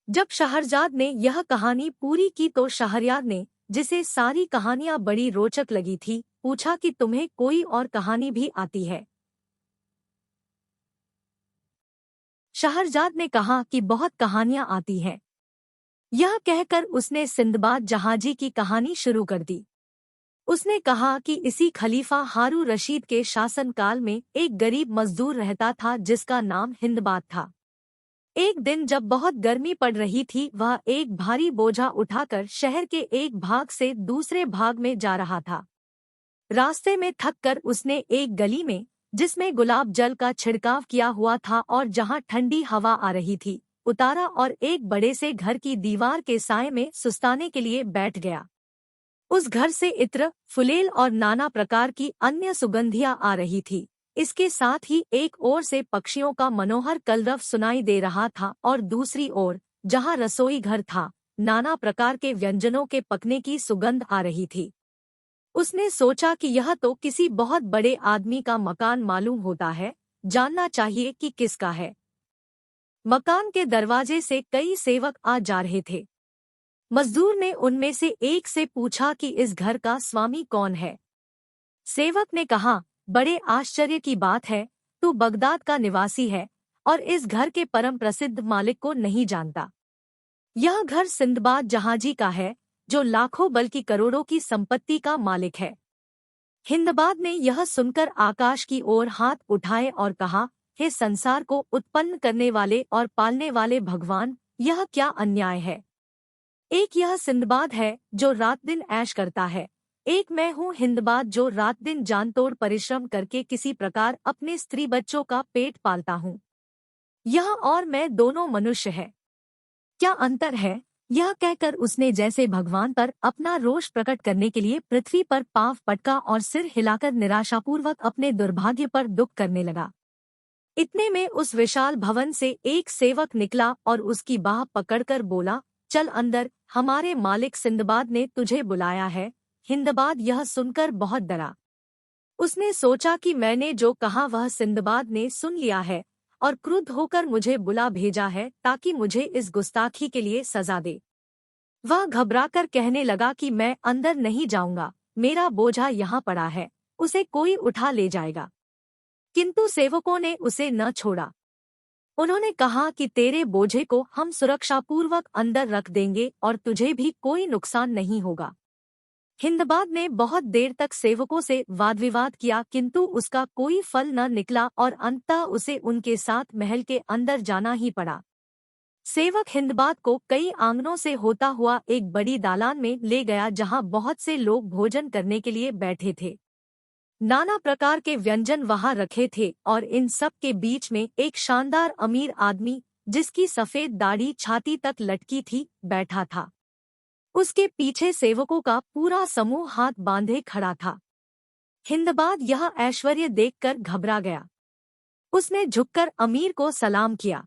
जब शहरजाद ने यह कहानी पूरी की तो शहरयार ने, जिसे सारी कहानियां बड़ी रोचक लगी थी, पूछा कि तुम्हें कोई और कहानी भी आती है। शहरजाद ने कहा कि बहुत कहानियां आती हैं। यह कहकर उसने सिंदबाद जहाजी की कहानी शुरू कर दी। उसने कहा कि इसी खलीफा हारू रशीद के शासनकाल में एक गरीब मजदूर रहता था जिसका नाम हिंदबाद था। एक दिन जब बहुत गर्मी पड़ रही थी, वह एक भारी बोझा उठाकर शहर के एक भाग से दूसरे भाग में जा रहा था। रास्ते में थककर उसने एक गली में, जिसमें गुलाब जल का छिड़काव किया हुआ था और जहां ठंडी हवा आ रही थी, उतारा और एक बड़े से घर की दीवार के साए में सुस्ताने के लिए बैठ गया। उस घर से इत्र, फुलेल और नाना प्रकार की अन्य सुगंधियां आ रही थी। इसके साथ ही एक ओर से पक्षियों का मनोहर कलरव सुनाई दे रहा था और दूसरी ओर, जहां रसोई घर था, नाना प्रकार के व्यंजनों के पकने की सुगंध आ रही थी। उसने सोचा कि यह तो किसी बहुत बड़े आदमी का मकान मालूम होता है, जानना चाहिए कि किसका है। मकान के दरवाजे से कई सेवक आ जा रहे थे। मजदूर ने उनमें से एक से पूछा कि इस घर का स्वामी कौन है। सेवक ने कहा, बड़े आश्चर्य की बात है, तू बगदाद का निवासी है और इस घर के परम प्रसिद्ध मालिक को नहीं जानता। यह घर सिंदबाद जहाजी का है, जो लाखों बल्कि करोड़ों की संपत्ति का मालिक है। हिंदबाद ने यह सुनकर आकाश की ओर हाथ उठाए और कहा, हे संसार को उत्पन्न करने वाले और पालने वाले भगवान, यह क्या अन्याय है। एक यह सिंदबाद है जो रात दिन ऐश करता है, एक मैं हूँ हिंदबाद जो रात दिन जानतोड़ परिश्रम करके किसी प्रकार अपने स्त्री बच्चों का पेट पालता हूँ। यह और मैं दोनों मनुष्य है, क्या अंतर है। यह कहकर उसने जैसे भगवान पर अपना रोष प्रकट करने के लिए पृथ्वी पर पांव पटका और सिर हिलाकर निराशापूर्वक अपने दुर्भाग्य पर दुख करने लगा। इतने में उस विशाल भवन से एक सेवक निकला और उसकी बाह पकड़कर बोला, चल अंदर, हमारे मालिक सिंदबाद ने तुझे बुलाया है। हिंदबाद यह सुनकर बहुत डरा। उसने सोचा कि मैंने जो कहा वह सिंदबाद ने सुन लिया है और क्रुद्ध होकर मुझे बुला भेजा है ताकि मुझे इस गुस्ताखी के लिए सजा दे। वह घबराकर कहने लगा कि मैं अंदर नहीं जाऊंगा, मेरा बोझा यहाँ पड़ा है, उसे कोई उठा ले जाएगा। किंतु सेवकों ने उसे न छोड़ा। उन्होंने कहा कि तेरे बोझे को हम सुरक्षापूर्वक अंदर रख देंगे और तुझे भी कोई नुकसान नहीं होगा। हिंदबाद ने बहुत देर तक सेवकों से वाद विवाद किया, किंतु उसका कोई फल न निकला और अंततः उसे उनके साथ महल के अंदर जाना ही पड़ा। सेवक हिंदबाद को कई आंगनों से होता हुआ एक बड़ी दालान में ले गया जहां बहुत से लोग भोजन करने के लिए बैठे थे। नाना प्रकार के व्यंजन वहां रखे थे और इन सब के बीच में एक शानदार अमीर आदमी, जिसकी सफेद दाढ़ी छाती तक लटकी थी, बैठा था। उसके पीछे सेवकों का पूरा समूह हाथ बांधे खड़ा था। हिंदबाद यह ऐश्वर्य देखकर घबरा गया। उसने झुककर अमीर को सलाम किया।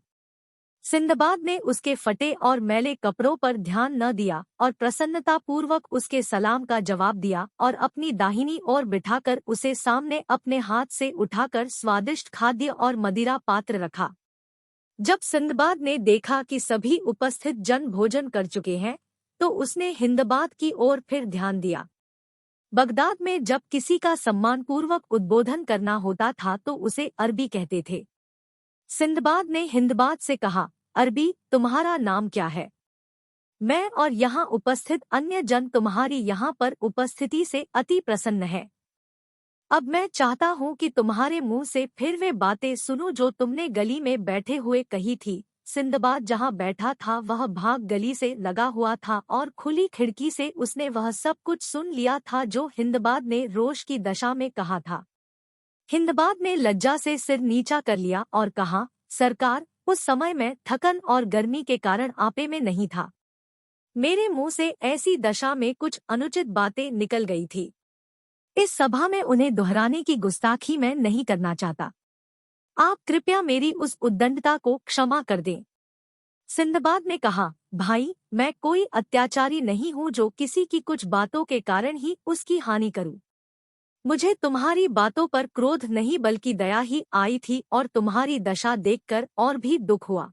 सिंदबाद ने उसके फटे और मैले कपड़ों पर ध्यान न दिया और प्रसन्नतापूर्वक उसके सलाम का जवाब दिया और अपनी दाहिनी ओर बिठाकर उसे सामने अपने हाथ से उठाकर स्वादिष्ट खाद्य और मदिरा पात्र रखा। जब सिंदबाद ने देखा कि सभी उपस्थित जन भोजन कर चुके हैं, तो उसने हिंदबाद की ओर फिर ध्यान दिया। बगदाद में जब किसी का सम्मानपूर्वक उद्बोधन करना होता था तो उसे अरबी कहते थे। सिंदबाद ने हिंदबाद से कहा, अरबी, तुम्हारा नाम क्या है। मैं और यहाँ उपस्थित अन्य जन तुम्हारी यहाँ पर उपस्थिति से अति प्रसन्न है। अब मैं चाहता हूँ कि तुम्हारे मुंह से फिर वे बातें सुनूं जो तुमने गली में बैठे हुए कही थी। सिंदबाद जहाँ बैठा था वह भाग गली से लगा हुआ था और खुली खिड़की से उसने वह सब कुछ सुन लिया था जो हिंदबाद ने रोष की दशा में कहा था। हिंदबाद ने लज्जा से सिर नीचा कर लिया और कहा, सरकार, उस समय मैं थकन और गर्मी के कारण आपे में नहीं था। मेरे मुंह से ऐसी दशा में कुछ अनुचित बातें निकल गई थी। इस सभा में उन्हें दोहराने की गुस्ताखी मैं नहीं करना चाहता। आप कृपया मेरी उस उद्दंडता को क्षमा कर दें। सिंदबाद ने कहा, भाई, मैं कोई अत्याचारी नहीं हूँ जो किसी की कुछ बातों के कारण ही उसकी हानि करूं। मुझे तुम्हारी बातों पर क्रोध नहीं बल्कि दया ही आई थी और तुम्हारी दशा देखकर और भी दुख हुआ।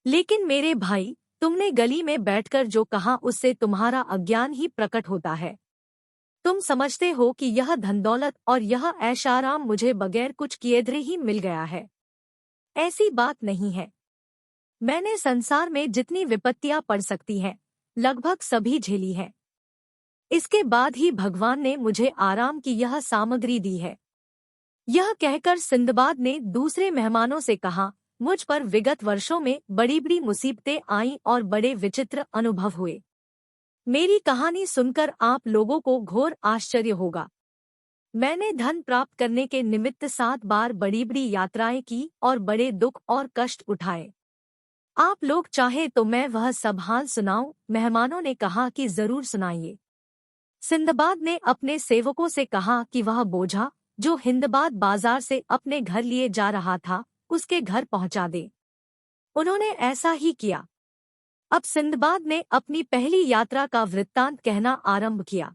लेकिन मेरे भाई, तुमने गली में बैठकर जो कहा उससे तुम्हारा अज्ञान ही प्रकट होता है। तुम समझते हो कि यह धन दौलत और यह ऐशाराम मुझे बगैर कुछ किए ही मिल गया है। ऐसी बात नहीं है। मैंने संसार में जितनी विपत्तियां पड़ सकती हैं, लगभग सभी झेली है। इसके बाद ही भगवान ने मुझे आराम की यह सामग्री दी है। यह कहकर सिंदबाद ने दूसरे मेहमानों से कहा, मुझ पर विगत वर्षों में बड़ी बड़ी मुसीबतें आईं और बड़े विचित्र अनुभव हुए। मेरी कहानी सुनकर आप लोगों को घोर आश्चर्य होगा। मैंने धन प्राप्त करने के निमित्त 7 बार बड़ी बड़ी यात्राएं की और बड़े दुख और कष्ट उठाए। आप लोग चाहे तो मैं वह सब हाल सुनाऊं। मेहमानों ने कहा कि जरूर सुनाइए। सिंदबाद ने अपने सेवकों से कहा कि वह बोझा जो हिंदबाद बाजार से अपने घर लिए जा रहा था, उसके घर पहुंचा दे। उन्होंने ऐसा ही किया। अब सिंदबाद ने अपनी पहली यात्रा का वृत्तांत कहना आरंभ किया।